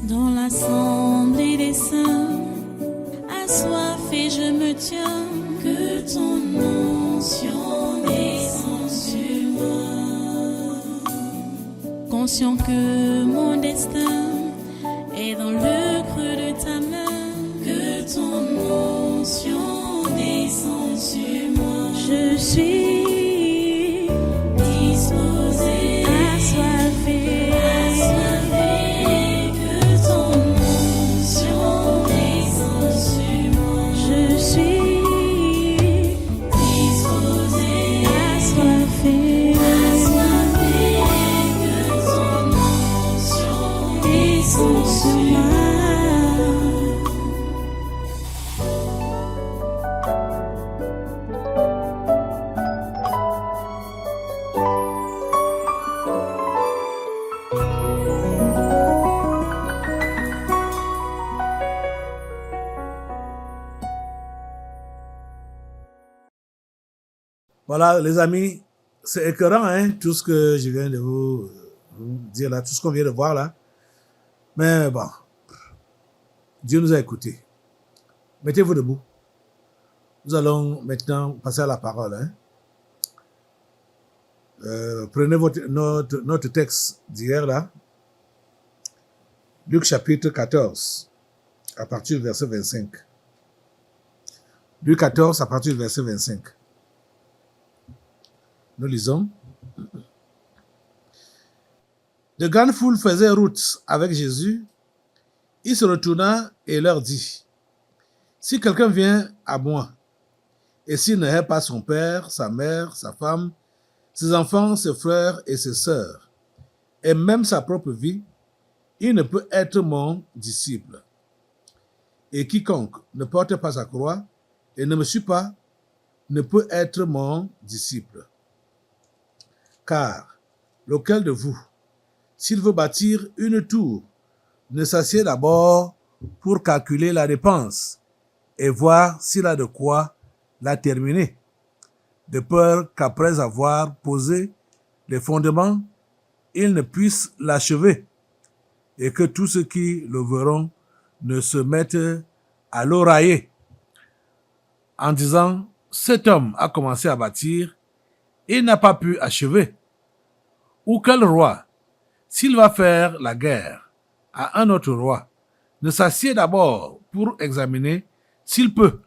Dans l'assemblée des saints, assoiffé je me tiens, que ton onction descende sur moi. Conscient que mon destin est dans le creux de ta main, que ton onction descende sur moi. Je suis disposé, assoiffé, que ton onction descende sur moi. Je suis disposé, assoiffé, que ton onction descende sur moi. Voilà, les amis, c'est écœurant, hein, tout ce que je viens de vous dire là, tout ce qu'on vient de voir là. Mais bon, Dieu nous a écoutés. Mettez-vous debout. Nous allons maintenant passer à la parole. Hein. Prenez notre texte d'hier là. Luc chapitre 14, à partir du verset 25. Luc 14, à partir du verset 25. Nous lisons. De grandes foules faisaient route avec Jésus. Il se retourna et leur dit, « Si quelqu'un vient à moi, et s'il ne hait pas son père, sa mère, sa femme, ses enfants, ses frères et ses sœurs, et même sa propre vie, il ne peut être mon disciple. Et quiconque ne porte pas sa croix et ne me suit pas, ne peut être mon disciple. Car lequel de vous, s'il veut bâtir une tour, ne s'assied d'abord pour calculer la dépense et voir s'il a de quoi la terminer, de peur qu'après avoir posé les fondements, il ne puisse l'achever et que tous ceux qui le verront ne se mettent à l'oreiller en disant « Cet homme a commencé à bâtir, il n'a pas pu achever. » Ou quel roi, s'il va faire la guerre à un autre roi, ne s'assied d'abord pour examiner s'il peut,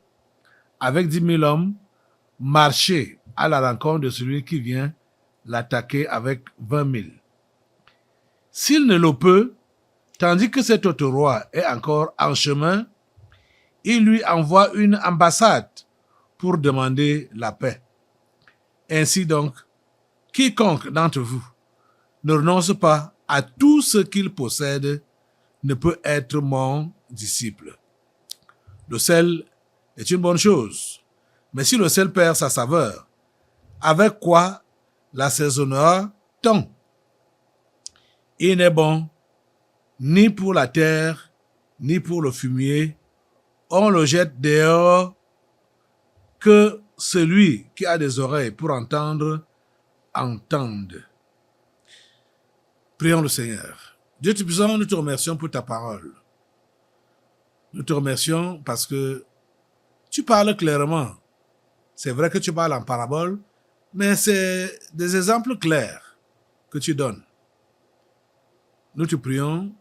avec 10 000 hommes, marcher à la rencontre de celui qui vient l'attaquer avec 20 000. S'il ne le peut, tandis que cet autre roi est encore en chemin, il lui envoie une ambassade pour demander la paix. Ainsi donc, quiconque d'entre vous ne renonce pas à tout ce qu'il possède ne peut être mon disciple. Le sel est une bonne chose, mais si le sel perd sa saveur, avec quoi l'assaisonnera-t-on? Il n'est bon ni pour la terre, ni pour le fumier. On le jette dehors. Que celui qui a des oreilles pour entendre, entende. Prions le Seigneur. Dieu Tout-Puissant, nous te remercions pour ta parole. Nous te remercions parce que tu parles clairement. C'est vrai que tu parles en parabole, mais c'est des exemples clairs que tu donnes. Nous te prions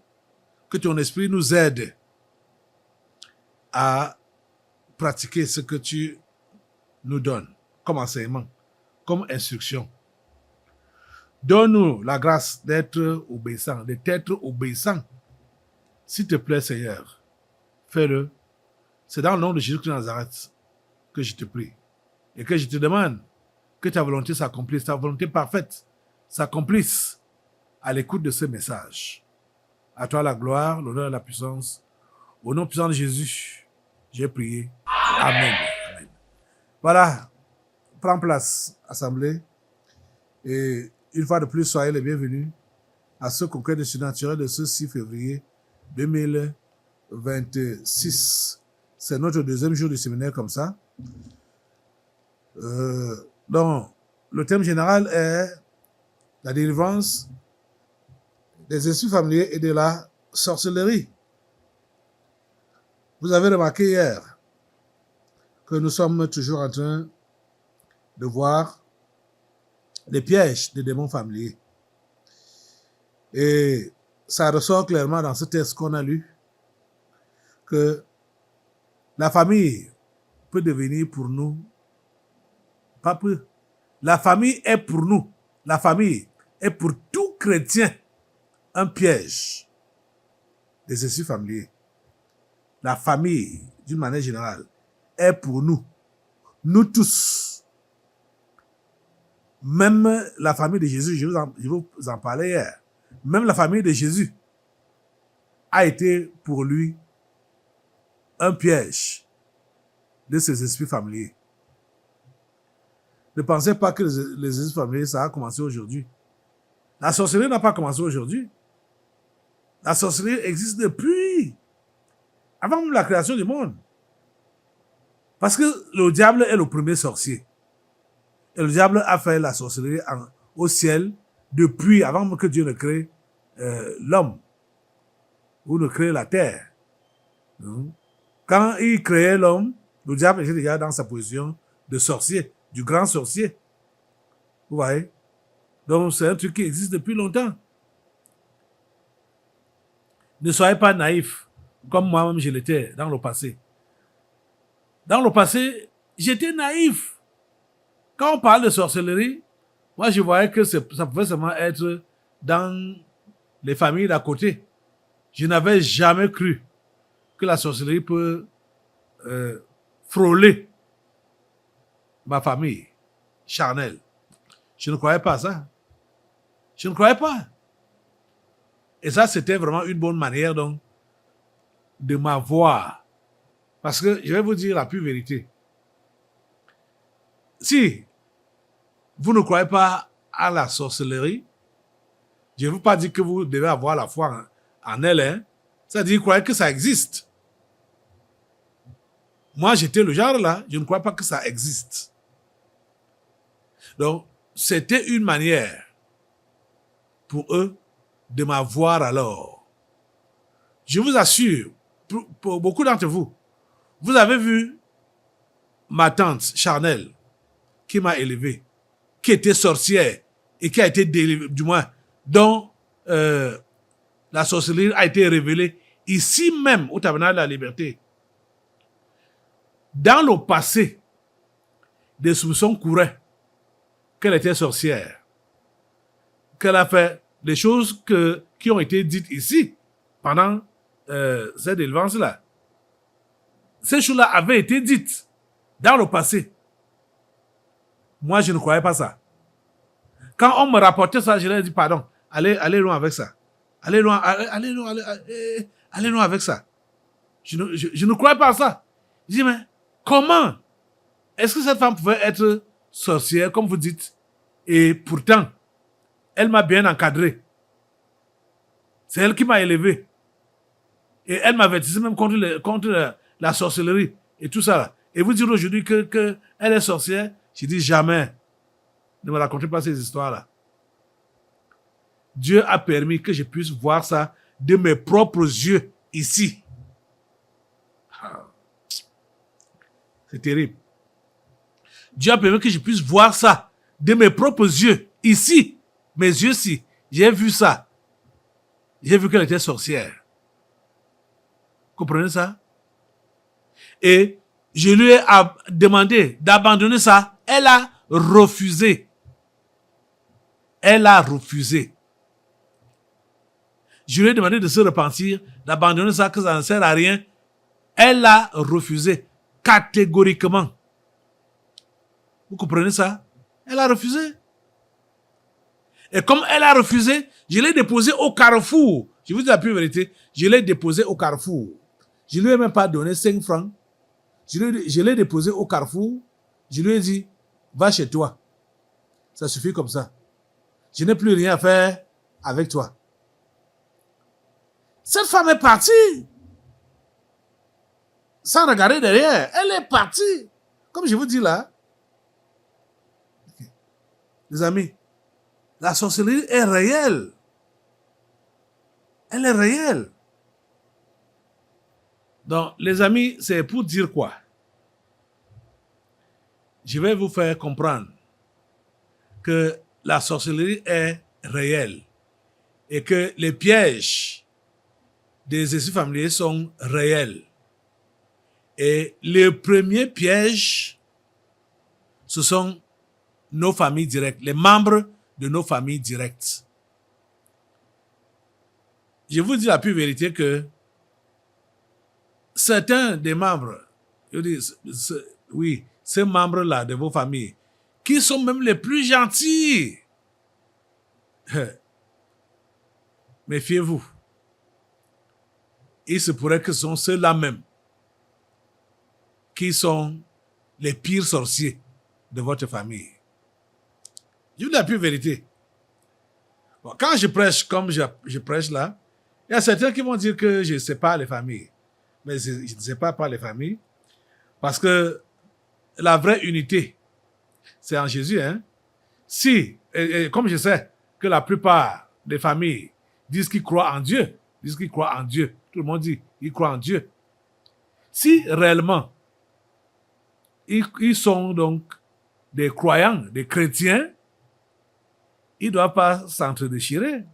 que ton esprit nous aide à pratiquer ce que tu nous donnes comme enseignement, comme instruction. Donne-nous la grâce d'être obéissants, de t'être obéissants. S'il te plaît, Seigneur, fais-le. C'est dans le nom de Jésus-Christ de Nazareth que je te prie et que je te demande que ta volonté s'accomplisse, ta volonté parfaite s'accomplisse à l'écoute de ce message. À toi la gloire, l'honneur et la puissance. Au nom puissant de Jésus, j'ai prié. Amen. Amen. Voilà, prends place, assemblée. Et une fois de plus, soyez les bienvenus à ce congrès de surnaturel de ce 6 février 2026. C'est notre deuxième jour du séminaire comme ça. Donc, le thème général est la délivrance des esprits familiers et de la sorcellerie. Vous avez remarqué hier que nous sommes toujours en train de voir les pièges des démons familiers. Et ça ressort clairement dans ce texte qu'on a lu que la famille peut devenir pour nous, pas peu, la famille est pour nous, la famille est pour tout chrétien un piège des esprits familiers. La famille, d'une manière générale, est pour nous, nous tous. Même la famille de Jésus, je vous en parlais hier, même la famille de Jésus a été pour lui un piège de ces esprits familiers. Ne pensez pas que les esprits familiers, ça a commencé aujourd'hui. La sorcellerie n'a pas commencé aujourd'hui. La sorcellerie existe depuis avant même la création du monde. Parce que le diable est le premier sorcier. Et le diable a fait la sorcellerie au ciel depuis, avant même que Dieu ne crée l'homme ou ne crée la terre. Quand il créait l'homme, le diable était déjà dans sa position de sorcier, du grand sorcier. Vous voyez? Donc c'est un truc qui existe depuis longtemps. Ne soyez pas naïfs, comme moi-même je l'étais dans le passé. Dans le passé, j'étais naïf. Quand on parle de sorcellerie, moi je voyais que ça pouvait seulement être dans les familles d'à côté. Je n'avais jamais cru que la sorcellerie peut frôler ma famille charnelle. Je ne croyais pas ça. Je ne croyais pas. Et ça, c'était vraiment une bonne manière donc de m'avoir. Parce que je vais vous dire la pure vérité. Si vous ne croyez pas à la sorcellerie, je ne veux pas dire que vous devez avoir la foi en elle. Hein. C'est-à-dire, vous croyez que ça existe. Moi, j'étais le genre là, je ne crois pas que ça existe. Donc, c'était une manière pour eux de m'avoir alors. Je vous assure, pour beaucoup d'entre vous, vous avez vu ma tante charnelle qui m'a élevé, qui était sorcière et qui a été délivrée, du moins, dont la sorcellerie a été révélée ici même au Tabernacle de la Liberté. Dans le passé, des soupçons couraient qu'elle était sorcière, qu'elle a fait des choses qui ont été dites ici pendant cette délivrance-là. Ces choses-là avaient été dites dans le passé. Moi, je ne croyais pas ça. Quand on me rapportait ça, je leur ai dit, pardon, allez loin avec ça. Allez loin avec ça. Je ne croyais pas à ça. Je dis, mais comment est-ce que cette femme pouvait être sorcière, comme vous dites, et pourtant, elle m'a bien encadré. C'est elle qui m'a élevé. Et elle m'avertissait même contre la sorcellerie et tout ça là. Et vous dire aujourd'hui que elle est sorcière, je dis jamais. Ne me racontez pas ces histoires-là. Dieu a permis que je puisse voir ça de mes propres yeux ici. C'est terrible. Dieu a permis que je puisse voir ça de mes propres yeux ici. Mes yeux-ci. J'ai vu ça. J'ai vu qu'elle était sorcière. Comprenez ça? Et je lui ai demandé d'abandonner ça. Elle a refusé. Elle a refusé. Je lui ai demandé de se repentir, d'abandonner ça, que ça ne sert à rien. Elle a refusé catégoriquement. Vous comprenez ça? Elle a refusé. Et comme elle a refusé, je l'ai déposé au carrefour. Je vous dis la pure vérité. Je l'ai déposé au carrefour. Je ne lui ai même pas donné 5 francs. Je l'ai déposé au carrefour. Je lui ai dit, va chez toi. Ça suffit comme ça. Je n'ai plus rien à faire avec toi. Cette femme est partie. Sans regarder derrière. Elle est partie. Comme je vous dis là. Okay. Les amis, la sorcellerie est réelle. Elle est réelle. Donc, les amis, c'est pour dire quoi? Je vais vous faire comprendre que la sorcellerie est réelle et que les pièges des esprits familiers sont réels. Et le premier piège, ce sont nos familles directes, les membres de nos familles directes. Je vous dis la pure vérité que certains des membres, je dis, oui, ces membres-là de vos familles, qui sont même les plus gentils, méfiez-vous. Il se pourrait que ce sont ceux-là même qui sont les pires sorciers de votre famille. Je vous dis la pure vérité. Bon, quand je prêche comme je prêche là, il y a certains qui vont dire que je ne sépare les familles. Mais je ne sépare pas les familles parce que la vraie unité, c'est en Jésus. Hein? Si, et comme je sais que la plupart des familles disent qu'ils croient en Dieu, tout le monde dit qu'ils croient en Dieu. Si réellement, ils sont donc des croyants, des chrétiens, ils ne doivent pas s'entre-déchirer.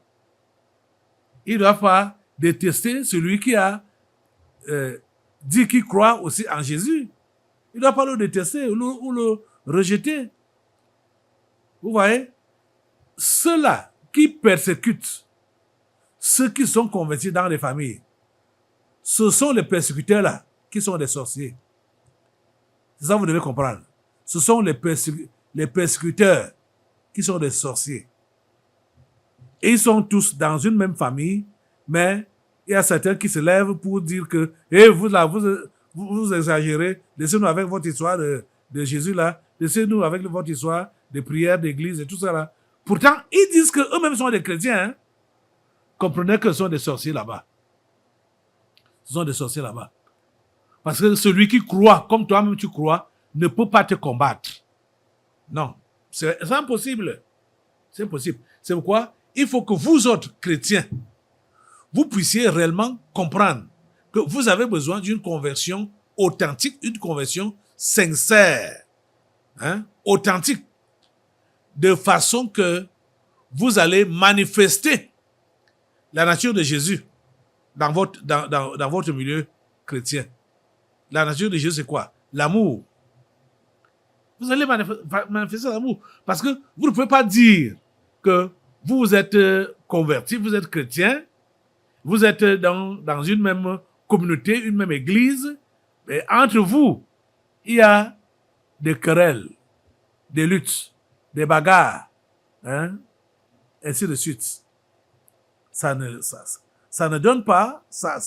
Ils ne doivent pas détester celui qui a dit qu'il croit aussi en Jésus. Il ne doit pas le détester ou le rejeter. Vous voyez? Ceux-là qui persécutent ceux qui sont convertis dans les familles, ce sont les persécuteurs-là qui sont des sorciers. C'est ça que vous devez comprendre. Ce sont les persécuteurs qui sont des sorciers. Et ils sont tous dans une même famille, mais il y a certains qui se lèvent pour dire que vous là, vous exagérez, laissez-nous avec votre histoire de Jésus là, laissez-nous avec votre histoire de prière d'église et tout ça là. Pourtant, ils disent qu'eux-mêmes sont des chrétiens. Hein? Comprenez que ce sont des sorciers là-bas. Ce sont des sorciers là-bas. Parce que celui qui croit, comme toi-même tu crois, ne peut pas te combattre. Non, c'est impossible. C'est impossible. C'est pourquoi il faut que vous autres chrétiens, vous puissiez réellement comprendre que vous avez besoin d'une conversion authentique, une conversion sincère, hein, authentique, de façon que vous allez manifester la nature de Jésus dans votre milieu chrétien. La nature de Jésus, c'est quoi? L'amour. Vous allez manifester l'amour. Parce que vous ne pouvez pas dire que vous êtes converti, vous êtes chrétien, vous êtes dans une même communauté, une même église, et entre vous, il y a des querelles, des luttes, des bagarres, hein, ainsi de suite. Ça ne donne pas, ça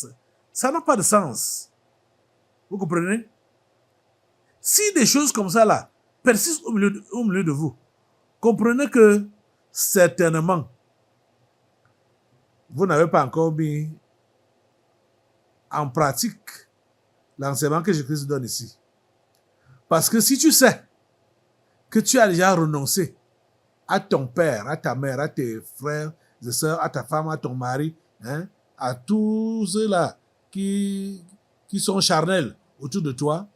n'a pas de sens. Vous comprenez? Si des choses comme ça là persistent au milieu de vous, comprenez que certainement, vous n'avez pas encore mis en pratique l'enseignement que Jésus donne ici. Parce que si tu sais que tu as déjà renoncé à ton père, à ta mère, à tes frères et sœurs, à ta femme, à ton mari, hein, à tous ceux-là qui sont charnels autour de toi,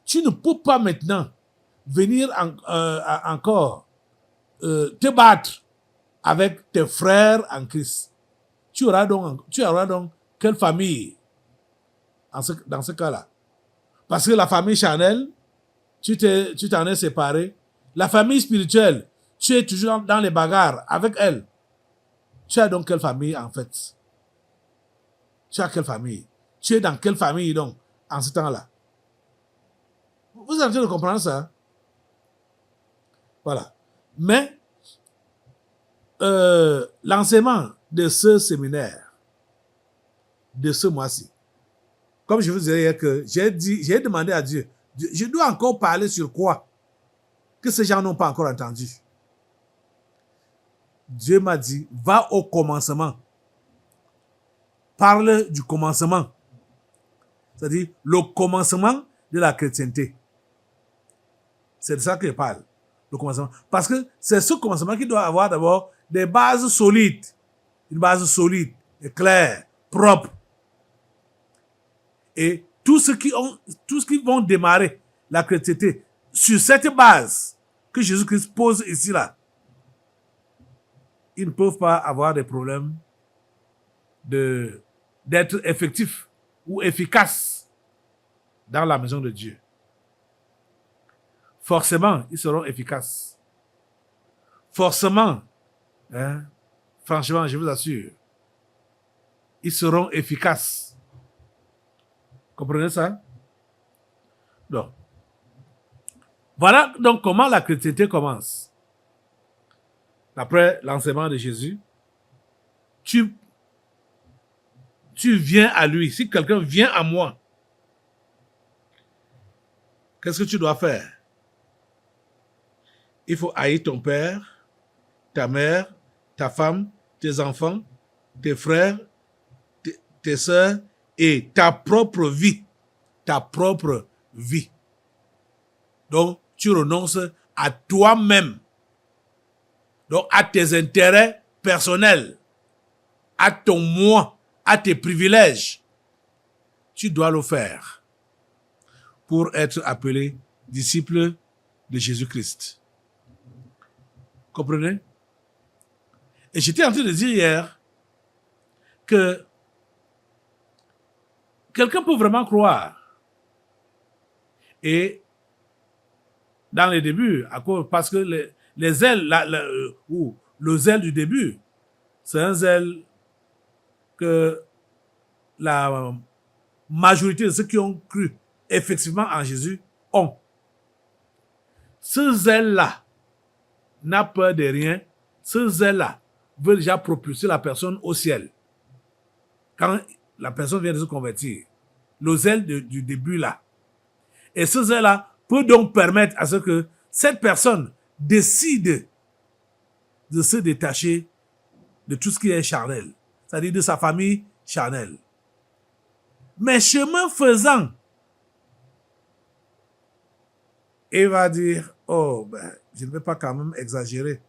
tu ne peux pas maintenant venir encore te battre avec tes frères en Christ. Tu auras donc quelle famille dans ce cas-là? Parce que la famille charnelle, tu t'en es séparé. La famille spirituelle, tu es toujours dans les bagarres avec elle. Tu as donc quelle famille en fait? Tu as quelle famille? Tu es dans quelle famille donc en ce temps-là? Vous êtes en train de comprendre ça? Voilà. Mais l'enseignement de ce séminaire, de ce mois-ci, comme je vous disais hier que j'ai demandé à Dieu, je dois encore parler sur quoi que ces gens n'ont pas encore entendu. Dieu m'a dit, va au commencement. Parle du commencement. C'est-à-dire le commencement de la chrétienté. C'est de ça que je parle. Le commencement. Parce que c'est ce commencement qui doit avoir d'abord des bases solides. Une base solide, claire, propre. Et tous ceux qui vont démarrer la chrétienté sur cette base que Jésus-Christ pose ici là, ils ne peuvent pas avoir des problèmes d'être effectifs ou efficaces dans la maison de Dieu. Forcément, ils seront efficaces. Forcément, hein, franchement, je vous assure, ils seront efficaces. Comprenez ça? Donc, voilà donc comment la chrétienté commence. D'après l'enseignement de Jésus, tu viens à lui. Si quelqu'un vient à moi, qu'est-ce que tu dois faire? Il faut haïr ton père, ta mère, ta femme, tes enfants, tes frères, tes sœurs et ta propre vie. Ta propre vie. Donc, tu renonces à toi-même. Donc, à tes intérêts personnels, à ton moi, à tes privilèges. Tu dois le faire pour être appelé disciple de Jésus-Christ. Comprenez? Et j'étais en train de dire hier que quelqu'un peut vraiment croire. Et dans les débuts, parce que les zèles, ou le zèle du début, c'est un zèle que la majorité de ceux qui ont cru effectivement en Jésus ont. Ce zèle-là n'a peur de rien. Ce zèle-là veut déjà propulser la personne au ciel. Quand la personne vient de se convertir. Le zèle du début là. Et ce zèle-là peut donc permettre à ce que cette personne décide de se détacher de tout ce qui est charnel. C'est-à-dire de sa famille charnelle. Mais chemin faisant, il va dire, oh, ben, je ne vais pas quand même exagérer.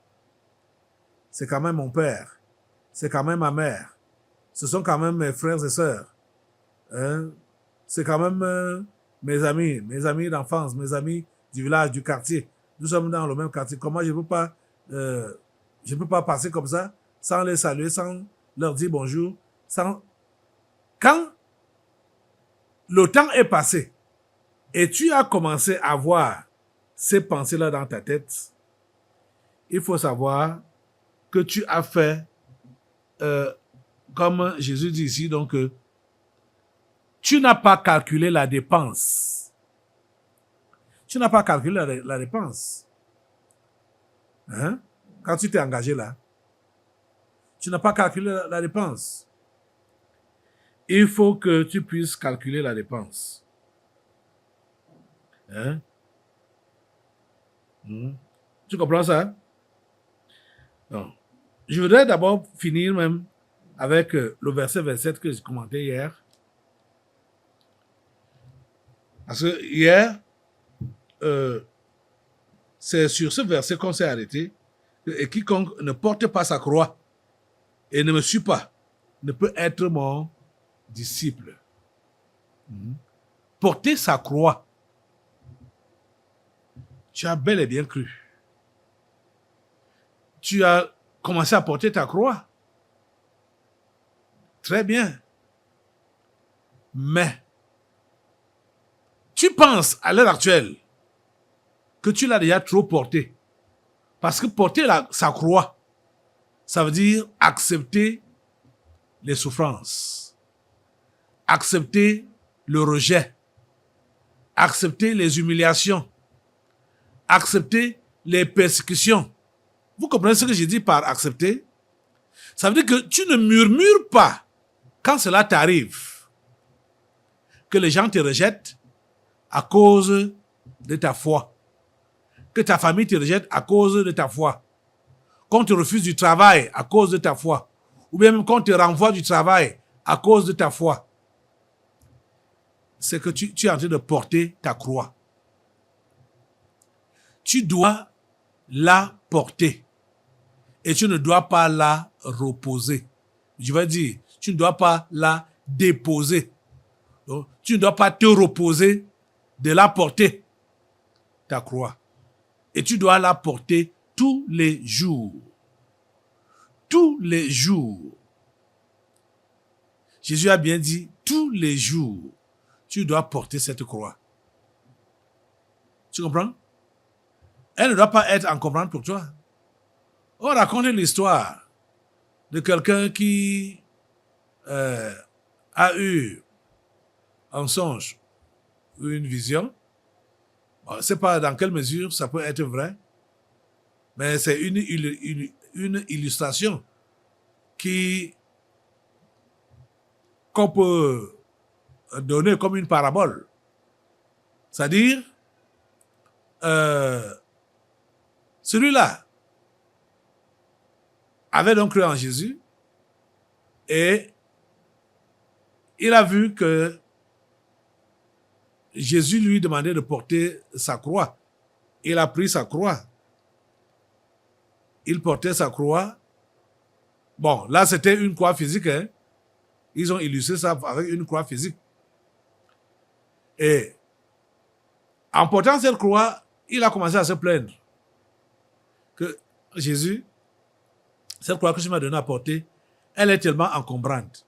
C'est quand même mon père. C'est quand même ma mère. Ce sont quand même mes frères et sœurs. Hein? C'est quand même mes amis d'enfance, mes amis du village, du quartier. Nous sommes dans le même quartier. Comment je ne peux pas passer comme ça, sans les saluer, sans leur dire bonjour, sans... Quand le temps est passé et tu as commencé à voir ces pensées-là dans ta tête, il faut savoir que tu as fait, comme Jésus dit ici, donc, tu n'as pas calculé la dépense. Tu n'as pas calculé la dépense. Hein? Quand tu t'es engagé là, tu n'as pas calculé la dépense. Il faut que tu puisses calculer la dépense. Hein? Tu comprends ça? Non. Je voudrais d'abord finir même avec le verset 27 que j'ai commenté hier. Parce que hier, c'est sur ce verset qu'on s'est arrêté. Et quiconque ne porte pas sa croix et ne me suit pas ne peut être mon disciple. Porter sa croix. Tu as bel et bien cru. Tu as commencé à porter ta croix. Très bien. Mais tu penses à l'heure actuelle que tu l'as déjà trop porté. Parce que porter sa croix, ça veut dire accepter les souffrances, accepter le rejet, accepter les humiliations, accepter les persécutions. Vous comprenez ce que j'ai dit par accepter? Ça veut dire que tu ne murmures pas quand cela t'arrive, que les gens te rejettent à cause de ta foi, que ta famille te rejette à cause de ta foi, qu'on te refuse du travail à cause de ta foi, ou bien même qu'on te renvoie du travail à cause de ta foi. C'est que tu es en train de porter ta croix. Tu dois la porter et tu ne dois pas la reposer. Je veux dire, tu ne dois pas la déposer. Donc, tu ne dois pas te reposer de la porter, ta croix. Et tu dois la porter tous les jours. Tous les jours. Jésus a bien dit, tous les jours, tu dois porter cette croix. Tu comprends? Elle ne doit pas être encombrante pour toi. On raconte l'histoire de quelqu'un qui a eu un songe ou une vision. Bon, je ne sais pas dans quelle mesure ça peut être vrai, mais c'est une illustration qu'on peut donner comme une parabole. C'est-à-dire, celui-là avait donc cru en Jésus et il a vu que Jésus lui demandait de porter sa croix. Il a pris sa croix. Il portait sa croix. Bon, là, c'était une croix physique. Hein? Ils ont illustré ça avec une croix physique. Et en portant cette croix, il a commencé à se plaindre que Jésus, cette croix que tu m'as donnée à porter, elle est tellement encombrante.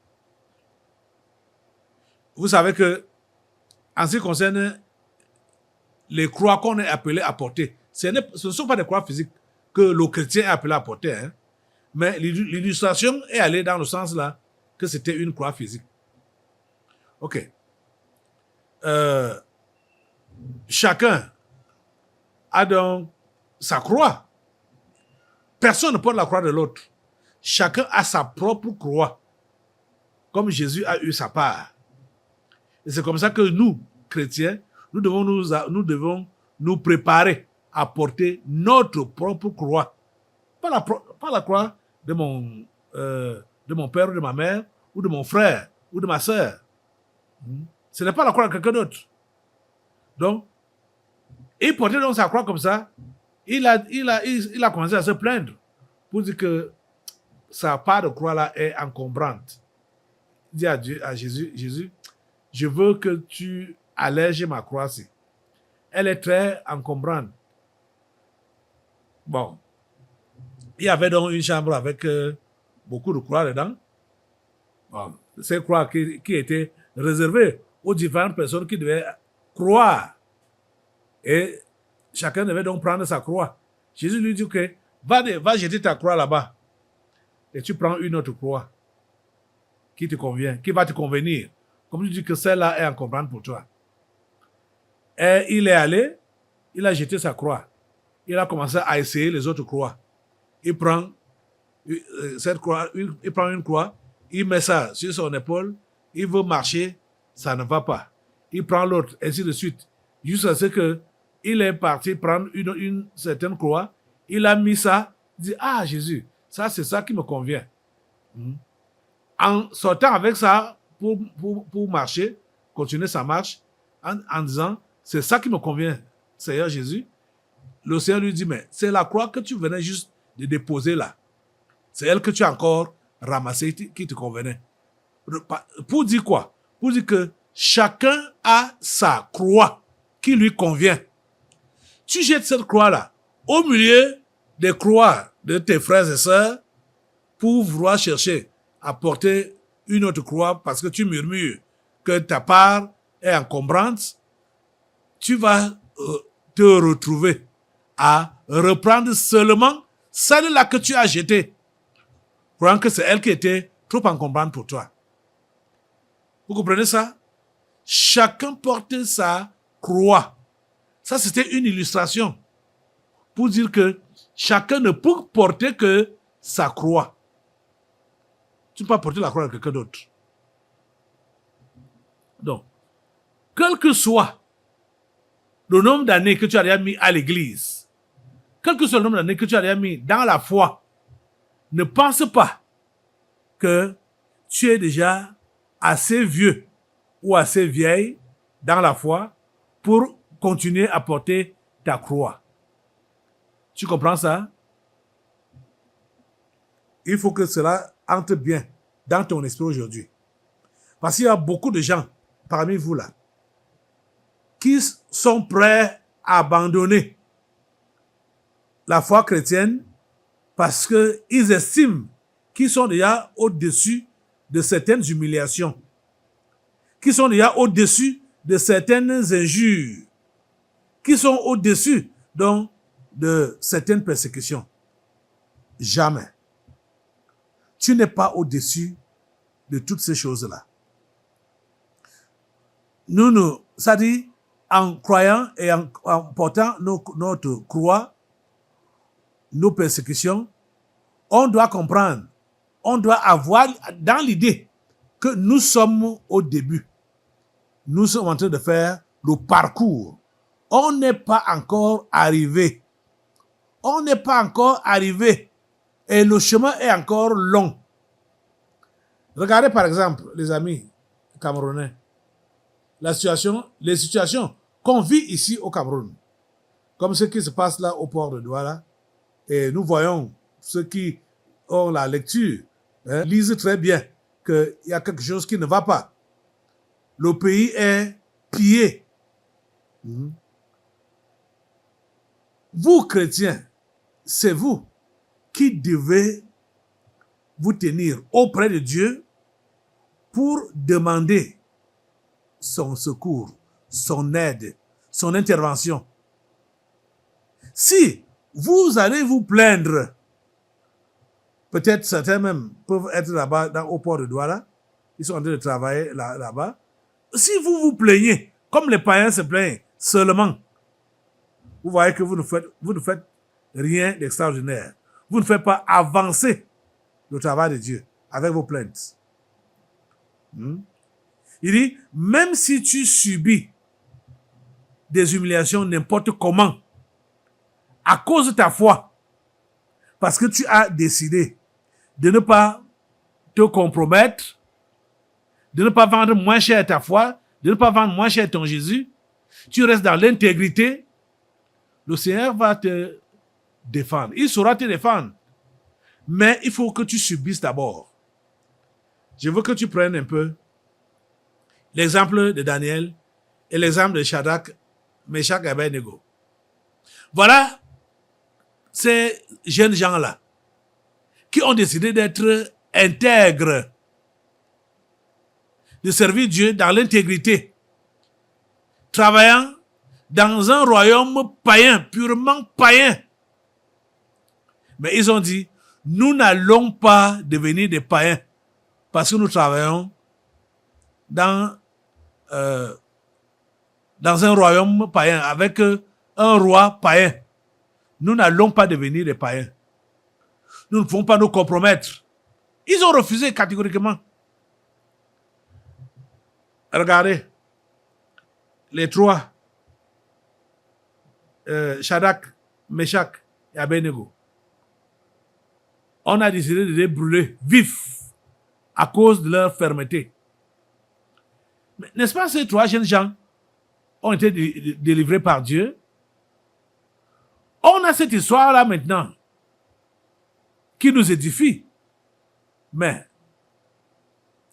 Vous savez que, en ce qui concerne les croix qu'on est appelé à porter, ce ne sont pas des croix physiques que le chrétien est appelé à porter. Hein? Mais l'illustration est allée dans le sens là que c'était une croix physique. Ok. Chacun a donc sa croix. Personne ne porte la croix de l'autre. Chacun a sa propre croix. Comme Jésus a eu sa part. Et c'est comme ça que nous, chrétiens, nous devons nous préparer à porter notre propre croix. Pas la croix de mon père ou de ma mère, ou de mon frère, ou de ma sœur. Ce n'est pas la croix de quelqu'un d'autre. Donc, il portait donc sa croix comme ça. Il a commencé à se plaindre pour dire que sa part de croix là est encombrante. Il dit à Jésus, je veux que tu allèges ma croix-ci. Elle est très encombrante. Bon. Il y avait donc une chambre avec beaucoup de croix dedans. Bon. Ces croix qui étaient réservées aux différentes personnes qui devaient croire. Et chacun devait donc prendre sa croix. Jésus lui dit, ok, va jeter ta croix là-bas. Et tu prends une autre croix qui te convient, qui va te convenir. Comme tu dis que celle-là est encombrante pour toi. Et il est allé, il a jeté sa croix. Il a commencé à essayer les autres croix. Il prend cette croix, il prend une croix, il met ça sur son épaule, il veut marcher, ça ne va pas. Il prend l'autre, ainsi de suite. Jusqu'à ce que il est parti prendre une certaine croix, il a mis ça, il dit, ah Jésus, ça c'est ça qui me convient. En sortant avec ça pour marcher, continuer sa marche, en disant, c'est ça qui me convient, Seigneur Jésus. Le Seigneur lui dit, mais c'est la croix que tu venais juste de déposer là. C'est elle que tu as encore ramassée qui te convenait. Pour dire quoi? Pour dire que chacun a sa croix qui lui convient. Tu jettes cette croix-là au milieu des croix de tes frères et sœurs pour vouloir chercher à porter une autre croix parce que tu murmures que ta part est encombrante. Tu vas te retrouver à reprendre seulement celle-là que tu as jetée, croyant que c'est elle qui était trop encombrante pour toi. Vous comprenez ça? Chacun porte sa croix. Ça, c'était une illustration pour dire que chacun ne peut porter que sa croix. Tu ne peux pas porter la croix de quelqu'un d'autre. Donc, quel que soit le nombre d'années que tu as déjà mis à l'église, quel que soit le nombre d'années que tu as déjà mis dans la foi, ne pense pas que tu es déjà assez vieux ou assez vieille dans la foi pour continuer à porter ta croix. Tu comprends ça? Il faut que cela entre bien dans ton esprit aujourd'hui. Parce qu'il y a beaucoup de gens parmi vous là, qui sont prêts à abandonner la foi chrétienne parce qu'ils estiment qu'ils sont déjà au-dessus de certaines humiliations, qui sont déjà au-dessus de certaines injures, qui sont au-dessus donc de certaines persécutions. Jamais. Tu n'es pas au-dessus de toutes ces choses-là. Ça dit, en croyant et en portant notre croix, nos persécutions, on doit comprendre, on doit avoir dans l'idée que nous sommes au début. Nous sommes en train de faire le parcours. On n'est pas encore arrivé. On n'est pas encore arrivé. Et le chemin est encore long. Regardez par exemple, les amis camerounais, les situations qu'on vit ici au Cameroun, comme ce qui se passe là au port de Douala. Et nous voyons ceux qui ont la lecture, lisent très bien qu'il y a quelque chose qui ne va pas. Le pays est pillé. Vous, chrétiens, c'est vous qui devez vous tenir auprès de Dieu pour demander son secours, son aide, son intervention. Si vous allez vous plaindre, peut-être certains même peuvent être là-bas au port de Douala, ils sont en train de travailler là-bas. Si vous vous plaignez, comme les païens se plaignent seulement, vous voyez que vous ne faites rien d'extraordinaire. Vous ne faites pas avancer le travail de Dieu avec vos plaintes. Il dit, même si tu subis des humiliations n'importe comment, à cause de ta foi, parce que tu as décidé de ne pas te compromettre, de ne pas vendre moins cher ta foi, de ne pas vendre moins cher ton Jésus, tu restes dans l'intégrité, le Seigneur va te défendre. Il saura te défendre. Mais il faut que tu subisses d'abord. Je veux que tu prennes un peu l'exemple de Daniel et l'exemple de Shadrach, Meshach et Abednego. Voilà ces jeunes gens-là qui ont décidé d'être intègres, de servir Dieu dans l'intégrité, travaillant dans un royaume païen, purement païen. Mais ils ont dit, nous n'allons pas devenir des païens parce que nous travaillons dans un royaume païen avec un roi païen. Nous n'allons pas devenir des païens. Nous ne pouvons pas nous compromettre. Ils ont refusé catégoriquement. Regardez, les trois, Shadrach, Meshach et Abednego, on a décidé de les brûler vifs à cause de leur fermeté. Mais n'est-ce pas ces trois jeunes gens ont été délivrés par Dieu? On a cette histoire-là maintenant qui nous édifie. Mais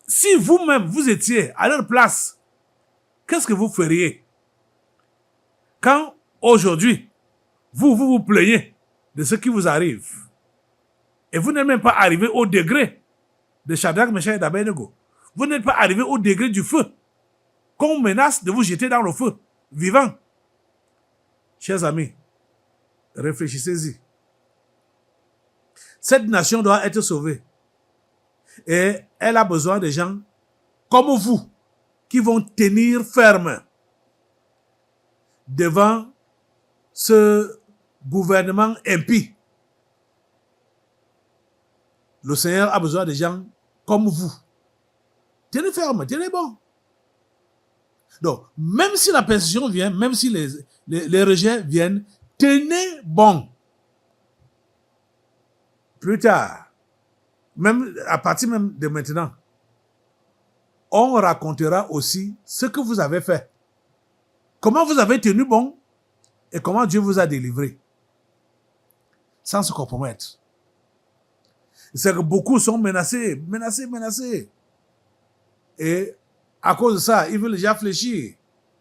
si vous-même vous étiez à leur place, qu'est-ce que vous feriez? Quand aujourd'hui, vous plaignez de ce qui vous arrive, et vous n'êtes même pas arrivé au degré de Shadrach, Meshach et Abednego. Vous n'êtes pas arrivé au degré du feu, qu'on menace de vous jeter dans le feu, vivant. Chers amis, réfléchissez-y. Cette nation doit être sauvée. Et elle a besoin de gens comme vous, qui vont tenir ferme devant ce gouvernement impie. Le Seigneur a besoin de gens comme vous. Tenez ferme, tenez bon. Donc, même si la persécution vient, même si les rejets viennent, tenez bon. Plus tard, même à partir même de maintenant, on racontera aussi ce que vous avez fait. Comment vous avez tenu bon et comment Dieu vous a délivré. Sans se compromettre. C'est que beaucoup sont menacés. Et À cause de ça, ils veulent déjà fléchir.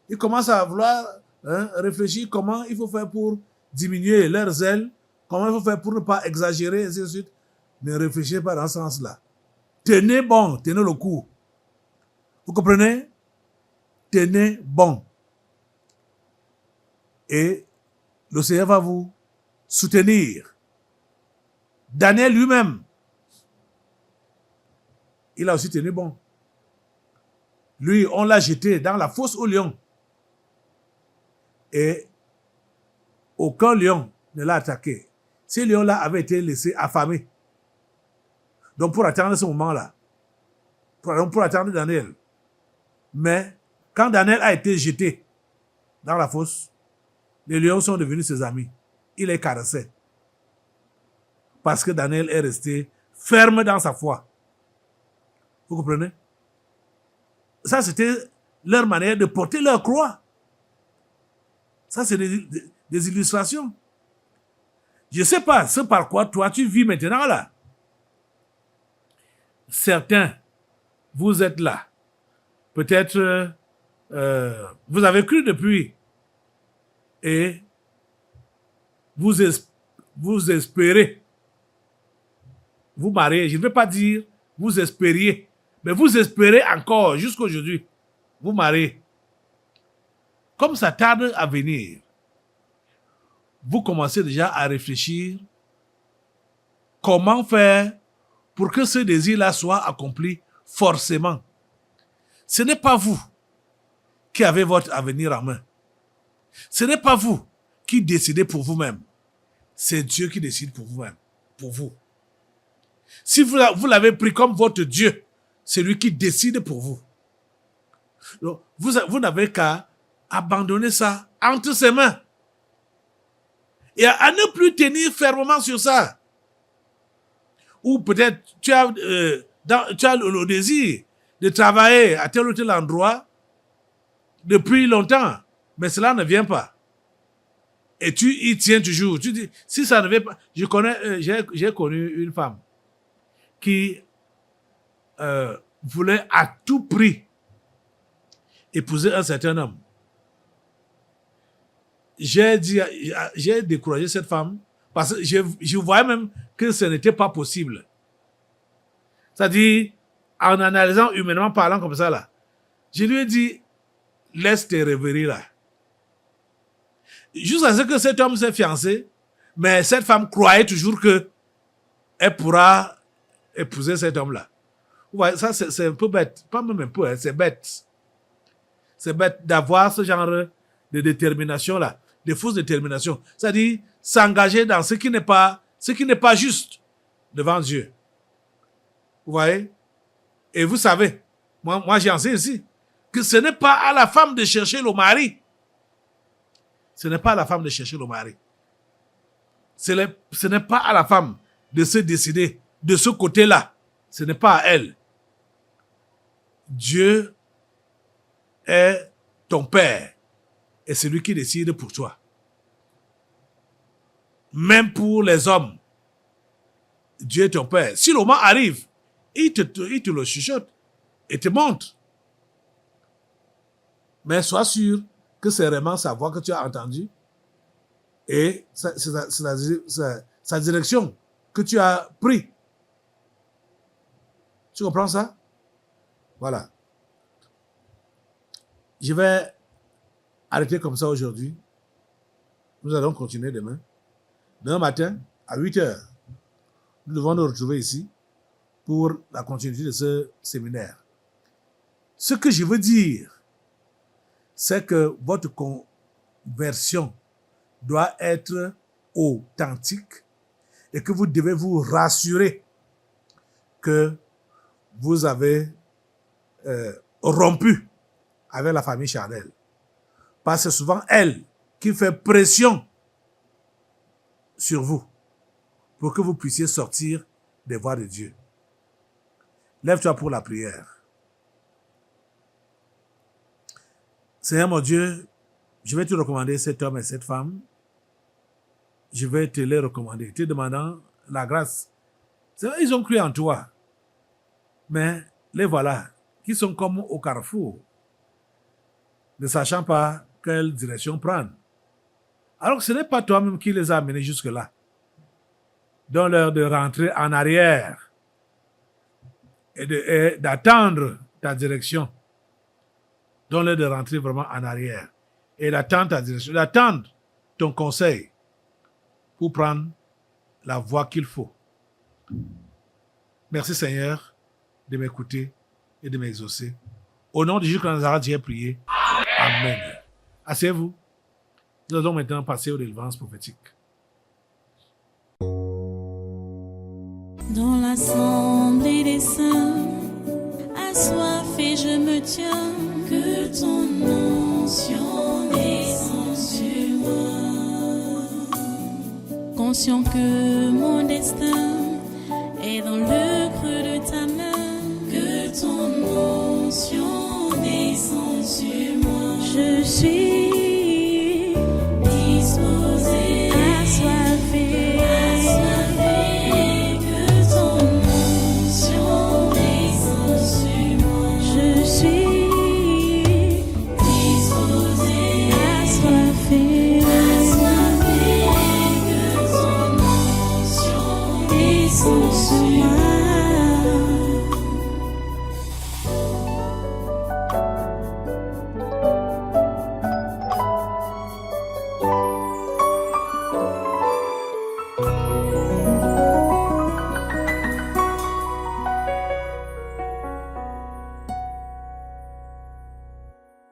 Ils commencent à vouloir réfléchir comment il faut faire pour diminuer leurs ailes, comment il faut faire pour ne pas exagérer, et ainsi de suite. Ne réfléchissez pas dans ce sens-là. Tenez bon, tenez le coup. Vous comprenez? Tenez bon. Et le Seigneur va vous soutenir. Daniel lui-même, il a aussi tenu bon. Lui, on l'a jeté dans la fosse aux lions. Et aucun lion ne l'a attaqué. Ces lions-là avaient été laissés affamés. Donc pour attendre ce moment-là, pour attendre Daniel. Mais quand Daniel a été jeté dans la fosse, les lions sont devenus ses amis. Il les caressait. Parce que Daniel est resté ferme dans sa foi. Vous comprenez? Ça, c'était leur manière de porter leur croix. Ça, c'est des illustrations. Je ne sais pas ce par quoi toi tu vis maintenant là. Certains, vous êtes là. Peut-être vous avez cru depuis et vous espérez vous marier. Je ne veux pas dire vous espériez, mais vous espérez encore jusqu'à aujourd'hui vous marier. Comme ça tarde à venir, vous commencez déjà à réfléchir comment faire pour que ce désir-là soit accompli forcément. Ce n'est pas vous qui avez votre avenir en main. Ce n'est pas vous qui décidez pour vous-même. C'est Dieu qui décide pour vous-même, pour vous. Si vous l'avez pris comme votre Dieu, c'est lui qui décide pour vous. Donc, vous n'avez qu'à abandonner ça entre ses mains. Et à ne plus tenir fermement sur ça. Ou peut-être tu as le désir de travailler à tel ou tel endroit depuis longtemps, mais cela ne vient pas. Et tu y tiens toujours. Tu dis, si ça ne vient pas... J'ai connu une femme qui voulait à tout prix épouser un certain homme. J'ai découragé cette femme parce que je voyais même que ce n'était pas possible. C'est-à-dire, en analysant humainement parlant comme ça, là, je lui ai dit, laisse tes rêveries là. Jusqu'à ce que cet homme s'est fiancé, mais cette femme croyait toujours que elle pourra épouser cet homme-là. Vous voyez, ça c'est un peu bête. Pas même un peu, hein, c'est bête. C'est bête d'avoir ce genre de détermination-là, de fausse détermination. C'est-à-dire s'engager dans ce qui n'est pas juste devant Dieu. Vous voyez? Et vous savez, moi j'ai enseigné ici, que ce n'est pas à la femme de chercher le mari. Ce n'est pas à la femme de chercher le mari. Ce n'est pas à la femme de se décider de ce côté-là. Ce n'est pas à elle. Dieu est ton père et c'est lui qui décide pour toi. Même pour les hommes, Dieu est ton père. Si le moment arrive, il te le chuchote et te montre. Mais sois sûr que c'est vraiment sa voix que tu as entendue et sa direction que tu as pris. Tu comprends ça? Voilà. Je vais arrêter comme ça aujourd'hui. Nous allons continuer demain. Demain matin, à 8h, nous devons nous retrouver ici pour la continuité de ce séminaire. Ce que je veux dire, c'est que votre conversion doit être authentique et que vous devez vous rassurer que vous avez rompu avec la famille charnelle. Parce que c'est souvent elle qui fait pression sur vous pour que vous puissiez sortir des voies de Dieu. Lève-toi pour la prière. Seigneur mon Dieu, je vais te recommander cet homme et cette femme. Je vais te les recommander, te demandant la grâce. C'est vrai, ils ont cru en toi. Mais les voilà qui sont comme au carrefour, ne sachant pas quelle direction prendre. Alors que ce n'est pas toi-même qui les a amenés jusque-là. Donne-leur de rentrer en arrière et d'attendre ta direction. Donne-leur de rentrer vraiment en arrière et d'attendre ta direction, d'attendre ton conseil pour prendre la voie qu'il faut. Merci Seigneur de m'écouter et de m'exaucer. Au nom de Jésus de Nazareth, j'ai prié. Amen. Asseyez-vous. Nous allons maintenant passer aux délivrances prophétiques. Dans l'assemblée des saints, assoiffé je me tiens, que ton onction descende sur moi. Conscient que mon destin est dans le creux de ta main, que ton onction descende sur moi. Je suis disposé, assoiffé, que ton onction descende sur moi. Je suis disposé, assoiffé, que ton onction descende sur moi.